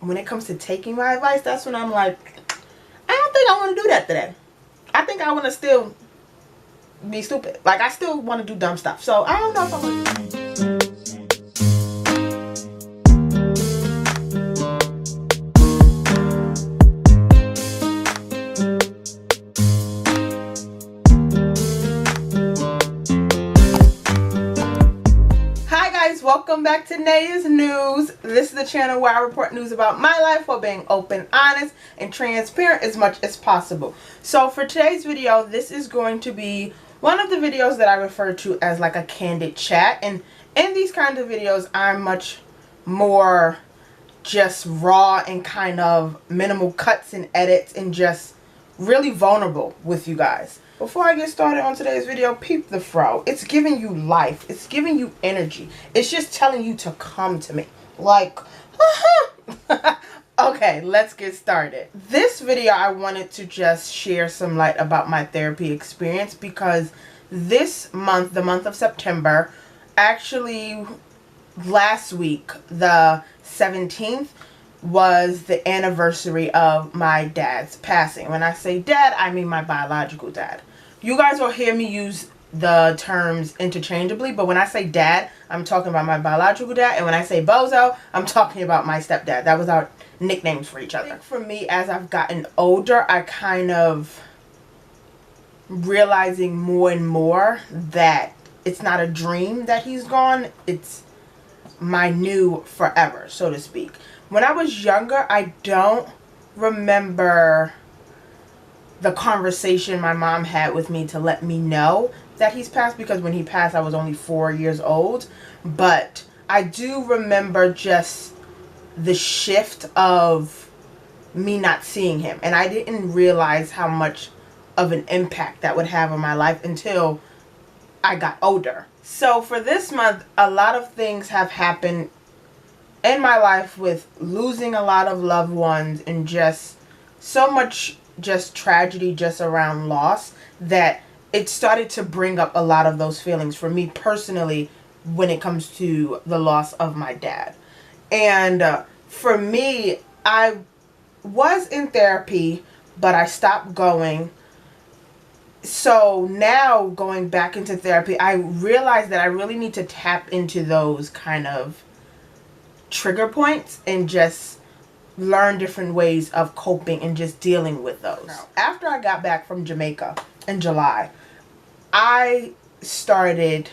when it comes to taking my advice, that's when I'm like, I don't think I want to do that today. I think I want to still be stupid. Like, I still want to do dumb stuff. So I don't know if I want to. Welcome back to Naya's News. This is the channel where I report news about my life while being open, honest, and transparent as much as possible. So for today's video, this is going to be one of the videos that I refer to as like a candid chat. And in these kinds of videos, I'm much more just raw and kind of minimal cuts and edits and just really vulnerable with you guys. Before I get started on today's video, peep the fro. It's giving you life. It's giving you energy. It's just telling you to come to me. Like, okay, let's get started. This video, I wanted to just share some light about my therapy experience because this month, the month of September, actually last week, the 17th, was the anniversary of my dad's passing. When I say dad, I mean my biological dad. You guys will hear me use the terms interchangeably, but when I say dad, I'm talking about my biological dad, and when I say bozo, I'm talking about my stepdad. That was our nicknames for each other. I think for me, as I've gotten older, I kind of realizing more and more that it's not a dream that he's gone, it's my new forever, so to speak. When I was younger, I don't remember the conversation my mom had with me to let me know that he's passed, because when he passed I was only 4 years old. But I do remember just the shift of me not seeing him, and I didn't realize how much of an impact that would have on my life until I got older. So for this month, a lot of things have happened in my life with losing a lot of loved ones and just so much just tragedy just around loss, that it started to bring up a lot of those feelings for me personally when it comes to the loss of my dad. And for me, I was in therapy, but I stopped going. So now going back into therapy, I realized that I really need to tap into those kind of trigger points and just learn different ways of coping and just dealing with those. Now, after I got back from Jamaica in July, I started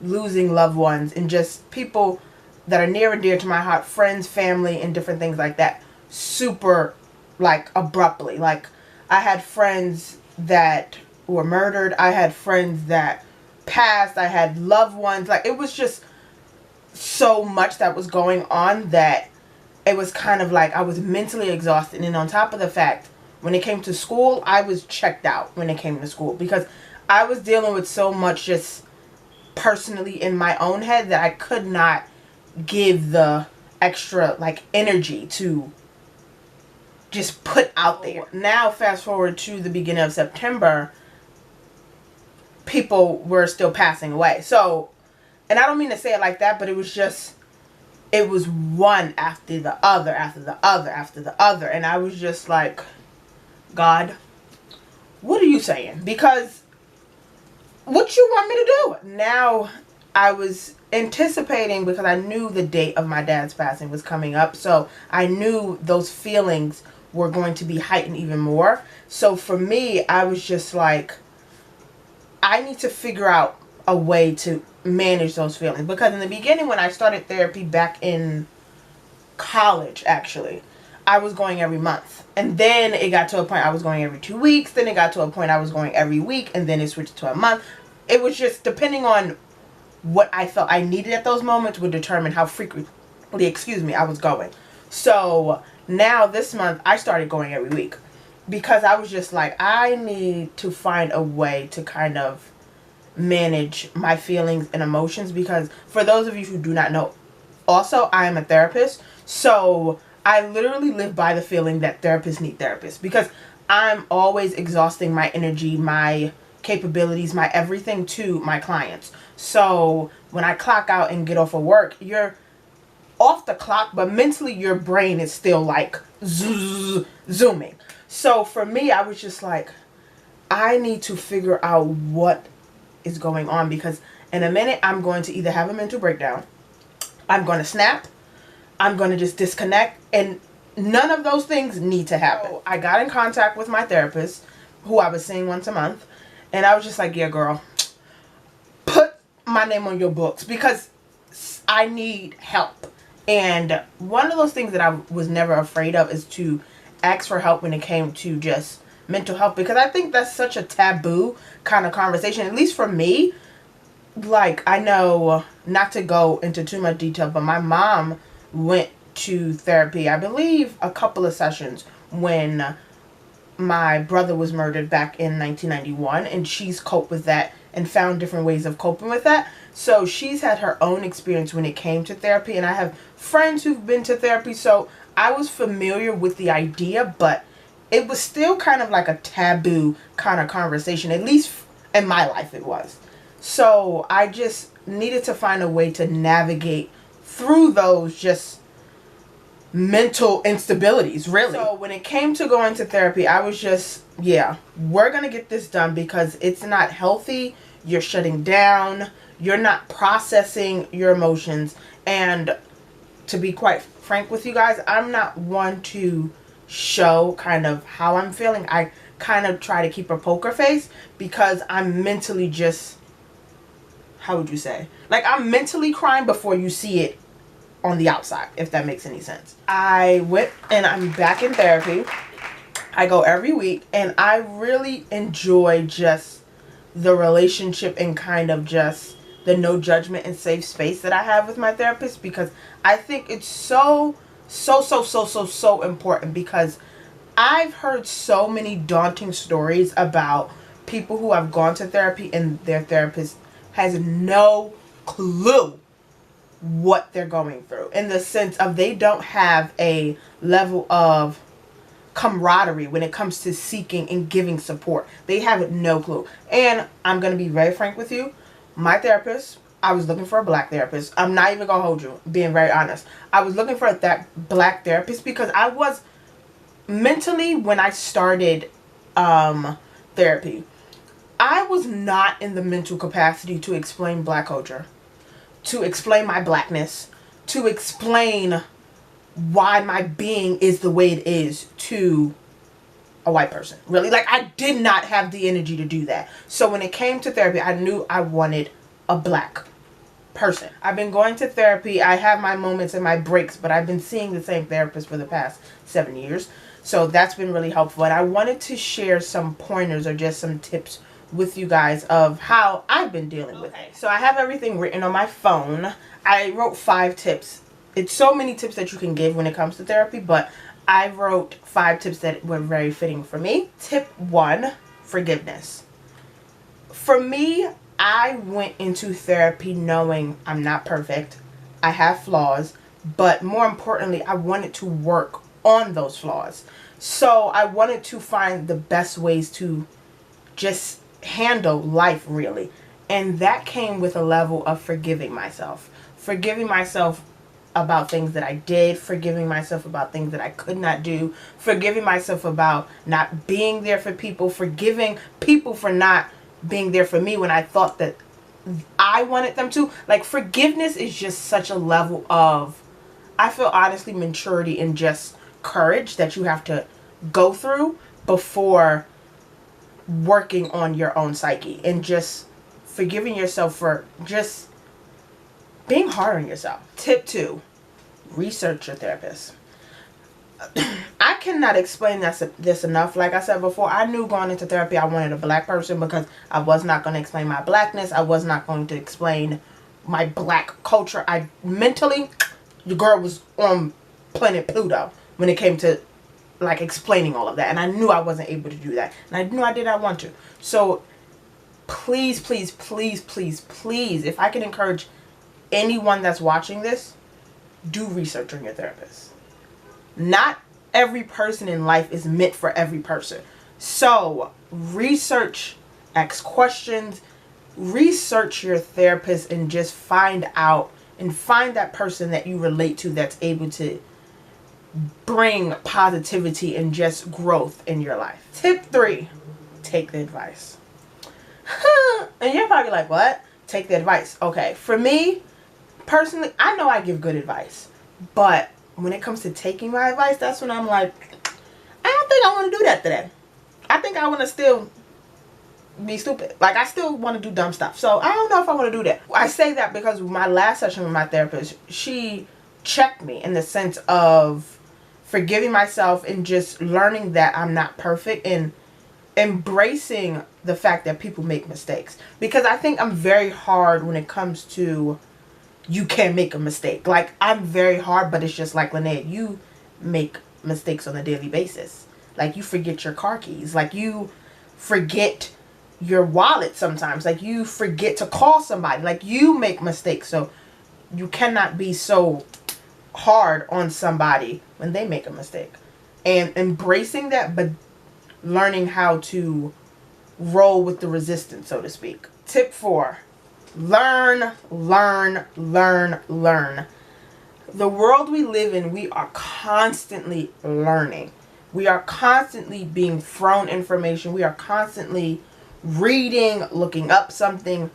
losing loved ones and just people that are near and dear to my heart, friends, family, and different things like that, super like abruptly. Like, I had friends that were murdered, I had friends that passed, I had loved ones. Like, it was just so much that was going on that it was kind of like I was mentally exhausted. And on top of the fact, when it came to school, I was checked out when it came to school, because I was dealing with so much just personally in my own head that I could not give the extra like energy to just put out there. Now fast forward to the beginning of September, people were still passing away. So, and I don't mean to say it like that, but it was just, it was one after the other, after the other, after the other. And I was just like, God, what are you saying? Because what you want me to do? Now I was anticipating, because I knew the date of my dad's passing was coming up. So I knew those feelings were going to be heightened even more. So for me, I was just like, I need to figure out a way to manage those feelings. Because in the beginning, when I started therapy back in college, actually, I was going every month. And then it got to a point I was going every 2 weeks. Then it got to a point I was going every week. And then it switched to a month. It was just depending on what I felt I needed at those moments would determine how frequently, I was going. So now this month I started going every week, because I was just like, I need to find a way to kind of manage my feelings and emotions. Because for those of you who do not know, also I am a therapist, so I literally live by the feeling that therapists need therapists, because I'm always exhausting my energy, my capabilities, my everything to my clients. So when I clock out and get off of work, you're off the clock, but mentally your brain is still like zooming. So for me, I was just like, I need to figure out what is going on, because in a minute I'm going to either have a mental breakdown, I'm going to snap, I'm going to just disconnect, and none of those things need to happen. So I got in contact with my therapist, who I was seeing once a month, and I was just like, yeah, girl, put my name on your books because I need help. And one of those things that I was never afraid of is to ask for help when it came to just mental health, because I think that's such a taboo kind of conversation, at least for me. Like, I know, not to go into too much detail, but my mom went to therapy, I believe a couple of sessions, when my brother was murdered back in 1991, and she's coped with that and found different ways of coping with that. So she's had her own experience when it came to therapy, and I have friends who've been to therapy, so I was familiar with the idea, but it was still kind of like a taboo kind of conversation, at least in my life it was. So I just needed to find a way to navigate through those just mental instabilities, really. So when it came to going to therapy, I was just, yeah, we're going to get this done because it's not healthy. You're shutting down. You're not processing your emotions. And to be quite frank with you guys, I'm not one to show kind of how I'm feeling. I kind of try to keep a poker face because I'm mentally just, how would you say? Like, I'm mentally crying before you see it on the outside, if that makes any sense. I went and I'm back in therapy. I go every week, and I really enjoy just the relationship and kind of just the no judgment and safe space that I have with my therapist, because I think it's so important, because I've heard so many daunting stories about people who have gone to therapy and their therapist has no clue what they're going through, in the sense of they don't have a level of camaraderie when it comes to seeking and giving support. They have no clue. And I'm going to be very frank with you. My therapist, I was looking for a black therapist. I'm not even going to hold you, being very honest. I was looking for that black therapist because I was mentally, when I started therapy, I was not in the mental capacity to explain black culture, to explain my blackness, to explain why my being is the way it is to a white person. Really, like, I did not have the energy to do that. So when it came to therapy, I knew I wanted a black person. I've been going to therapy. I have my moments and my breaks, but I've been seeing the same therapist for the past 7 years. So that's been really helpful. And I wanted to share some pointers or just some tips with you guys of how I've been dealing with it. So I have everything written on my phone. I wrote 5 tips. It's so many tips that you can give when it comes to therapy, but I wrote 5 tips that were very fitting for me. Tip 1, forgiveness. For me, I went into therapy knowing I'm not perfect. I have flaws, but more importantly, I wanted to work on those flaws. So I wanted to find the best ways to just handle life, really. And that came with a level of forgiving myself. Forgiving myself about things that I did, forgiving myself about things that I could not do, forgiving myself about not being there for people, forgiving people for not being there for me when I thought that I wanted them to. Like, forgiveness is just such a level of, I feel honestly, maturity and just courage that you have to go through before working on your own psyche and just forgiving yourself for just being hard on yourself. Tip 2, research your therapist. I cannot explain this enough. Like I said before, I knew going into therapy I wanted a black person because I was not going to explain my blackness. I was not going to explain my black culture. I mentally, the girl was on planet Pluto when it came to like explaining all of that, and I knew I wasn't able to do that, and I knew I did not want to. So please, please, please, please, please, if I can encourage anyone that's watching this, do research on your therapist. Not every person in life is meant for every person. So research, ask questions, research your therapist, and just find out and find that person that you relate to that's able to bring positivity and just growth in your life. Tip 3, take the advice. And you're probably like, what? Take the advice. Okay, for me, personally, I know I give good advice. But when it comes to taking my advice, that's when I'm like, I don't think I want to do that today. I think I want to still be stupid. Like, I still want to do dumb stuff. So, I don't know if I want to do that. I say that because my last session with my therapist, she checked me in the sense of forgiving myself and just learning that I'm not perfect and embracing the fact that people make mistakes. Because I think I'm very hard when it comes to you can't make a mistake. Like, I'm very hard, but it's just like, Lynette, you make mistakes on a daily basis. Like, you forget your car keys. Like, you forget your wallet sometimes. Like, you forget to call somebody. Like, you make mistakes. So, you cannot be so hard on somebody when they make a mistake. And embracing that, but learning how to roll with the resistance, so to speak. Tip 4. Learn, learn, learn, learn. The world we live in, we are constantly learning. We are constantly being thrown information. We are constantly reading, looking up something.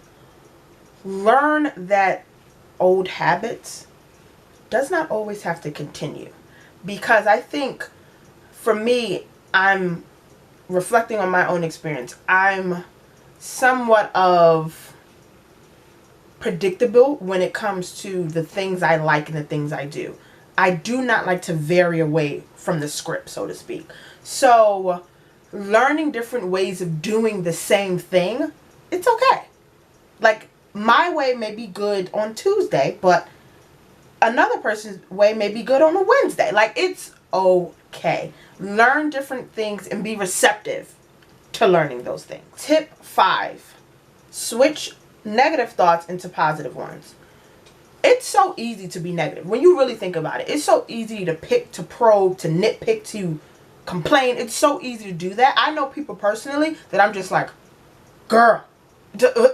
Learn that old habits does not always have to continue. Because I think, for me, I'm reflecting on my own experience. I'm somewhat of predictable when it comes to the things I like and the things I do. I do not like to vary away from the script, so to speak. So, learning different ways of doing the same thing, it's okay. Like, my way may be good on Tuesday, but another person's way may be good on a Wednesday. Like, it's okay. Learn different things and be receptive to learning those things. Tip 5. Switch negative thoughts into positive ones. It's so easy to be negative. When you really think about it, it's so easy to pick, to probe, to nitpick, to complain. It's so easy to do that. I know people personally that I'm just like, girl,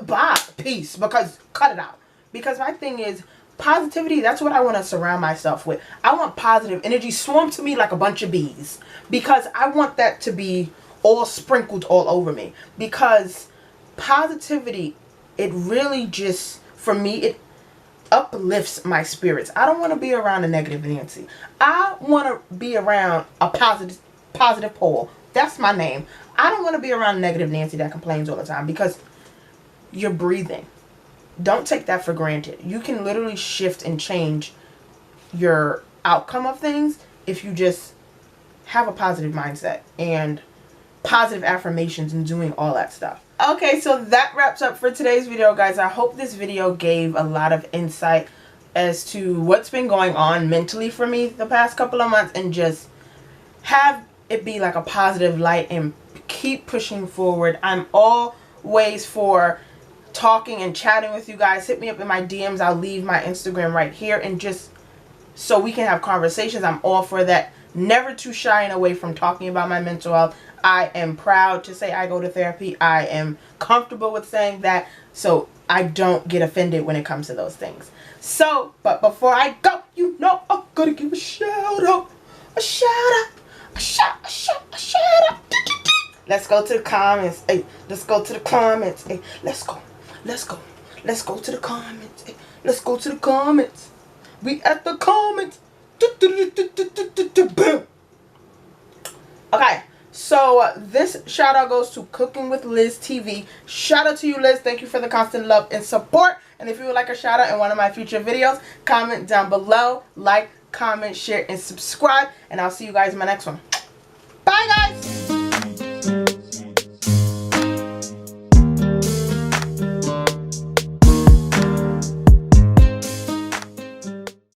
bye, peace, because cut it out. Because my thing is, positivity, that's what I want to surround myself with. I want positive energy swarm to me like a bunch of bees. Because I want that to be all sprinkled all over me. Because positivity, it really just, for me, it uplifts my spirits. I don't want to be around a negative Nancy. I want to be around a positive pole. That's my name. I don't want to be around negative Nancy that complains all the time, because you're breathing. Don't take that for granted. You can literally shift and change your outcome of things if you just have a positive mindset and positive affirmations and doing all that stuff. Okay, so that wraps up for today's video, guys. I hope this video gave a lot of insight as to what's been going on mentally for me the past couple of months, and just have it be like a positive light and keep pushing forward. I'm always for talking and chatting with you guys. Hit me up in my DMs. I'll leave my Instagram right here, and just so we can have conversations. I'm all for that. Never too shy and away from talking about my mental health. I am proud to say I go to therapy. I am comfortable with saying that, so I don't get offended when it comes to those things. So, but before I go, you know I'm gonna give a shout out. A shout out. A shout out. Let's go to the comments. Hey, let's go to the comments. Hey, let's go. Let's go. Let's go to the comments. Hey, let's go to the comments. We at the comments. Boom. Okay, so this shout out goes to Cooking with Liz TV. Shout out to you, Liz. Thank you for the constant love and support. And if you would like a shout out in one of my future videos, comment down below. Like, comment, share, and subscribe. And I'll see you guys in my next one. Bye, guys.